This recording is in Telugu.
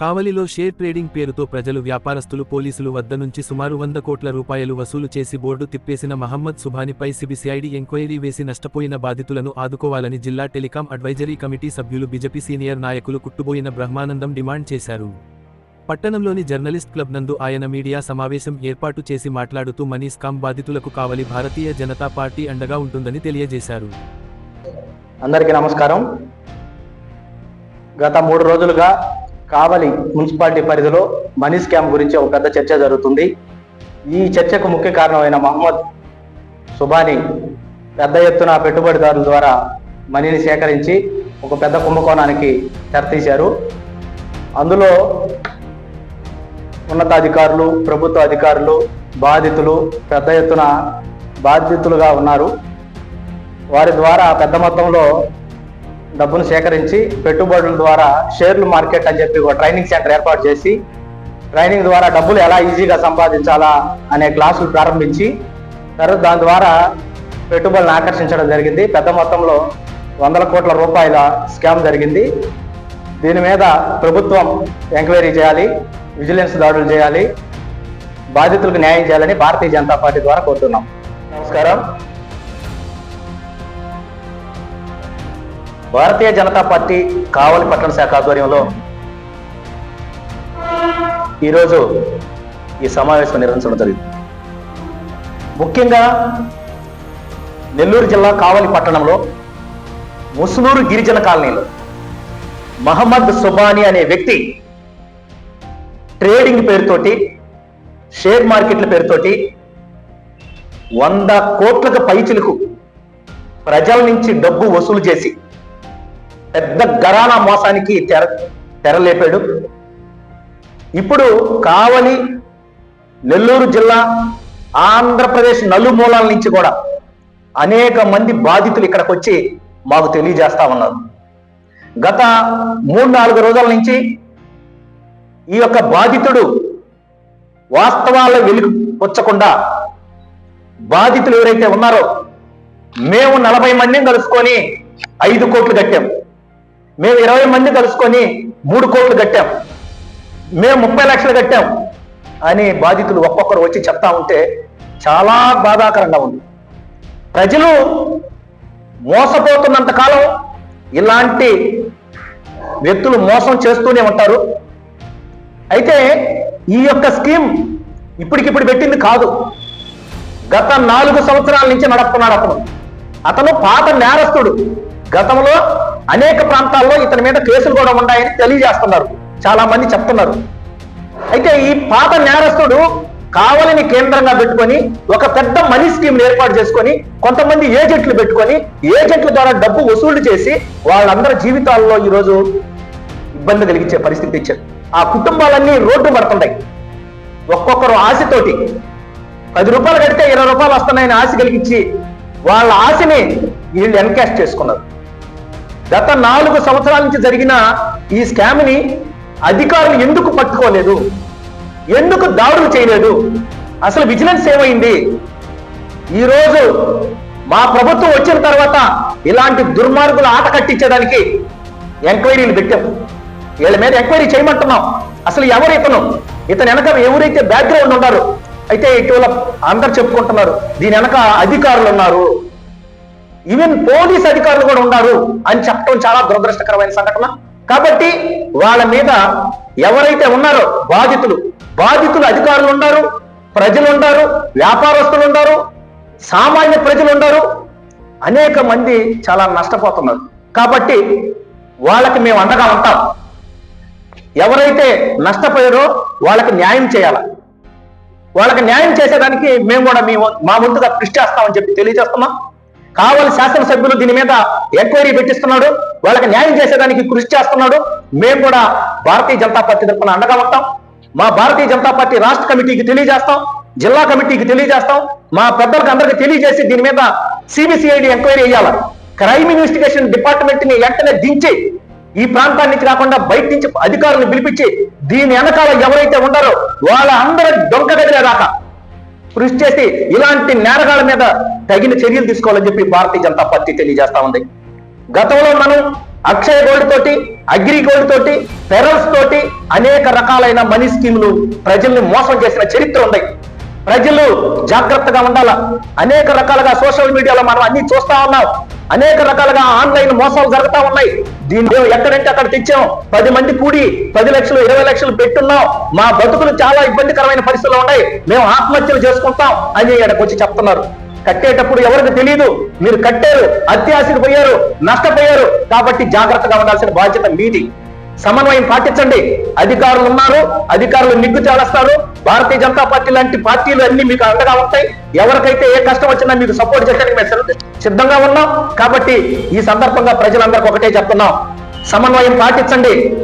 కావలిలో షేర్ ట్రేడింగ్ పేరుతో ప్రజలు, వ్యాపారస్తులు, పోలీసులు వద్ద నుంచి సుమారు 100 కోట్ల రూపాయలు వసూలు చేసి బోర్డు తిప్పేసిన మహమ్మద్ సుభానిపై సిబిసిఐడి ఎంక్వైరీ వేసి నష్టపోయిన బాధితులను ఆదుకోవాలని జిల్లా టెలికాం అడ్వైజరీ కమిటీ సభ్యులు, బీజేపీ సీనియర్ నాయకులు కుట్టుబోయిన బ్రహ్మానందం డిమాండ్ చేశారు. పట్టణంలోని జర్నలిస్ట్ క్లబ్ నందు ఆయన మీడియా సమావేశం ఏర్పాటు చేసి మాట్లాడుతూ మనీ స్కామ్ బాధితులకు కావలి భారతీయ జనతా పార్టీ అండగా ఉంటుందని తెలియజేశారు. అందరికీ నమస్కారం. గత 3 రోజులుగా కావలి మున్సిపాలిటీ పరిధిలో మనీ స్కామ్ గురించి ఒక పెద్ద చర్చ జరుగుతుంది. ఈ చర్చకు ముఖ్య కారణమైన మహమ్మద్ సుభాని పెద్ద ఎత్తున పెట్టుబడిదారుల ద్వారా మనీని సేకరించి ఒక పెద్ద కుంభకోణానికి తెరతీశారు. అందులో ఉన్నతాధికారులు, ప్రభుత్వ అధికారులు, బాధితులు పెద్ద ఎత్తున బాధితులుగా ఉన్నారు. వారి ద్వారా పెద్ద మొత్తంలో డబ్బును సేకరించి పెట్టుబడుల ద్వారా షేర్లు మార్కెట్ అని చెప్పి ఒక ట్రైనింగ్ సెంటర్ ఏర్పాటు చేసి ట్రైనింగ్ ద్వారా డబ్బులు ఎలా ఈజీగా సంపాదించాలా అనే క్లాసులు ప్రారంభించి తర్వాత దాని ద్వారా పెట్టుబడులను ఆకర్షించడం జరిగింది. పెద్ద మొత్తంలో 100 కోట్ల రూపాయల స్కామ్ జరిగింది. దీని మీద ప్రభుత్వం ఎంక్వైరీ చేయాలి, విజిలెన్స్ దాడులు చేయాలి, బాధితులకు న్యాయం చేయాలని భారతీయ జనతా పార్టీ ద్వారా కోరుతున్నాం. నమస్కారం. భారతీయ జనతా పార్టీ కావలి పట్టణ శాఖ ఆధ్వర్యంలో ఈరోజు ఈ సమావేశం నిర్వహించడం జరిగింది. ముఖ్యంగా నెల్లూరు జిల్లా కావలి పట్టణంలో ముసునూరు గిరిజన కాలనీలో మహమ్మద్ సుబాని అనే వ్యక్తి ట్రేడింగ్ పేరుతోటి, షేర్ మార్కెట్ల పేరుతోటి 100 కోట్లకు పైచిలకు ప్రజల నుంచి డబ్బు వసూలు చేసి పెద్ద ఘరానా మోసానికి తెరలేపాడు. ఇప్పుడు కావలి, నెల్లూరు జిల్లా, ఆంధ్రప్రదేశ్ నలుమూలాల నుంచి కూడా అనేక మంది బాధితులు ఇక్కడికి వచ్చి మాకు తెలియజేస్తా ఉన్నారు. గత 3-4 రోజుల నుంచి ఈ యొక్క బాధితుడు వాస్తవాల వెలుగు వచ్చకుండా బాధితులు ఎవరైతే ఉన్నారో, మేము 40 మందిని కలుసుకొని 5 కోట్లు కట్టాం, మేము 20 మంది కలుసుకొని 3 కోట్లు కట్టాం, మేము 30 లక్షలు కట్టాం అని బాధితులు ఒక్కొక్కరు వచ్చి చెప్తా ఉంటే చాలా బాధాకరంగా ఉంది. ప్రజలు మోసపోతున్నంత కాలం ఇలాంటి వ్యక్తులు మోసం చేస్తూనే ఉంటారు. అయితే ఈ యొక్క స్కీమ్ ఇప్పటికిప్పుడు పెట్టింది కాదు, గత 4 సంవత్సరాల నుంచి నడుపుతున్నాడు. అతను పాత నేరస్తుడు. గతంలో అనేక ప్రాంతాల్లో ఇతని మీద కేసులు కూడా ఉన్నాయని తెలియజేస్తున్నారు, చాలా మంది చెప్తున్నారు. అయితే ఈ పాత నేరస్తుడు కావలిని కేంద్రంగా పెట్టుకొని ఒక పెద్ద మనీ స్కీమ్ ఏర్పాటు చేసుకొని కొంతమంది ఏజెంట్లు పెట్టుకొని ఏజెంట్ల ద్వారా డబ్బు వసూలు చేసి వాళ్ళందరి జీవితాల్లో ఈరోజు ఇబ్బంది కలిగించే పరిస్థితి ఇచ్చారు. ఆ కుటుంబాలన్నీ రోడ్డు పడుతున్నాయి. ఒక్కొక్కరు ఆశతోటి 10 రూపాయలు కడితే 20 రూపాయలు వస్తున్నాయని ఆశ కలిగించి వాళ్ళ ఆశని వీళ్ళు ఎన్కాష్ చేసుకున్నారు. గత 4 సంవత్సరాల నుంచి జరిగిన ఈ స్కామ్ని అధికారులు ఎందుకు పట్టుకోలేదు, ఎందుకు దాడులు చేయలేదు, అసలు విజిలెన్స్ ఏమైంది? ఈరోజు మా ప్రభుత్వం వచ్చిన తర్వాత ఇలాంటి దుర్మార్గుల ఆట కట్టించేదానికి ఎంక్వైరీలు పెట్టాం. వీళ్ళ మీద ఎంక్వైరీ చేయమంటున్నాం. అసలు ఎవరు ఇతను వెనక ఎవరైతే బ్యాక్గ్రౌండ్ ఉన్నారో, అయితే ఇటీవల అందరు చెప్పుకుంటున్నారు దీని వెనక అధికారులు ఉన్నారు, ఈవెన్ పోలీస్ అధికారులు కూడా ఉన్నారు అని చెప్పడం చాలా దురదృష్టకరమైన సంఘటన. కాబట్టి వాళ్ళ మీద ఎవరైతే ఉన్నారో బాధితులు అధికారులు ఉన్నారు, ప్రజలు ఉన్నారు, వ్యాపారస్తులు ఉన్నారు, సామాన్య ప్రజలు ఉన్నారు, అనేక మంది చాలా నష్టపోతున్నారు. కాబట్టి వాళ్ళకి మేము అండగా ఉంటాం. ఎవరైతే నష్టపోయారో వాళ్ళకి న్యాయం చేయాలి. వాళ్ళకి న్యాయం చేసేదానికి మేము కూడా మా వంతుగా కృషి చేస్తామని చెప్పి తెలియజేస్తున్నాం. కావలి శాసనసభ్యులు దీని మీద ఎంక్వైరీ పెట్టిస్తున్నాడు, వాళ్ళకి న్యాయం చేసేదానికి కృషి చేస్తున్నాడు. మేము కూడా భారతీయ జనతా పార్టీ తరఫున అండగా ఉంటాం. మా భారతీయ జనతా పార్టీ రాష్ట్ర కమిటీకి తెలియజేస్తాం, జిల్లా కమిటీకి తెలియజేస్తాం, మా పెద్దలకు అందరికీ తెలియజేసి దీని మీద సిబిసిఐడి ఎంక్వైరీ చేయాలి. క్రైమ్ ఇన్వెస్టిగేషన్ డిపార్ట్మెంట్ ని వెంటనే దించి ఈ ప్రాంతాన్ని నుంచి కాకుండా బయట నుంచి అధికారులను పిలిపించి దీని వెనకాల ఎవరైతే ఉన్నారో వాళ్ళ అందరూ డొంక గదిలేదాకా కృషి చేసి ఇలాంటి నేరగాళ్ల మీద తగిన చర్యలు తీసుకోవాలని చెప్పి భారతీయ జనతా పార్టీ తెలియజేస్తా ఉంది. గతంలో మనం అక్షయ గోల్డ్ తోటి, అగ్రి గోల్డ్ తోటి, ఫెరల్స్ తోటి అనేక రకాలైన మనీ స్కీములు ప్రజల్ని మోసం చేసిన చరిత్ర ఉంది. ప్రజలు జాగ్రత్తగా ఉండాలా. అనేక రకాలుగా సోషల్ మీడియాలో మనం అన్ని చూస్తా ఉన్నాం. అనేక రకాలుగా ఆన్లైన్ మోసాలు జరుగుతా ఉన్నాయి. దీన్ని ఎక్కడంటే అక్కడ తెచ్చాం, 10 మంది కూడి 10 లక్షలు 20 లక్షలు పెట్టున్నాం, మా బతుకులు చాలా ఇబ్బందికరమైన పరిస్థితులు ఉన్నాయి, మేము ఆత్మహత్యలు చేసుకుంటాం అని ఇక్కడికి వచ్చి చెప్తున్నారు. కట్టేటప్పుడు ఎవరికి తెలియదు, మీరు కట్టారు, అత్యాశకు పోయారు, నష్టపోయారు. కాబట్టి జాగ్రత్తగా ఉండాల్సిన బాధ్యత మీది. సమన్వయం పాటించండి. అధికారులు ఉన్నారు, అధికారులు నిగ్గు తేలుస్తారు. భారతీయ జనతా పార్టీ లాంటి పార్టీలు అన్ని మీకు అండగా ఉంటాయి. ఎవరికైతే ఏ కష్టం వచ్చినా మీకు సపోర్ట్ చేయడానికి మేము సిద్ధంగా ఉన్నాం. కాబట్టి ఈ సందర్భంగా ప్రజలందరికీ ఒకటే చెప్తున్నాం, సమన్వయం పాటించండి.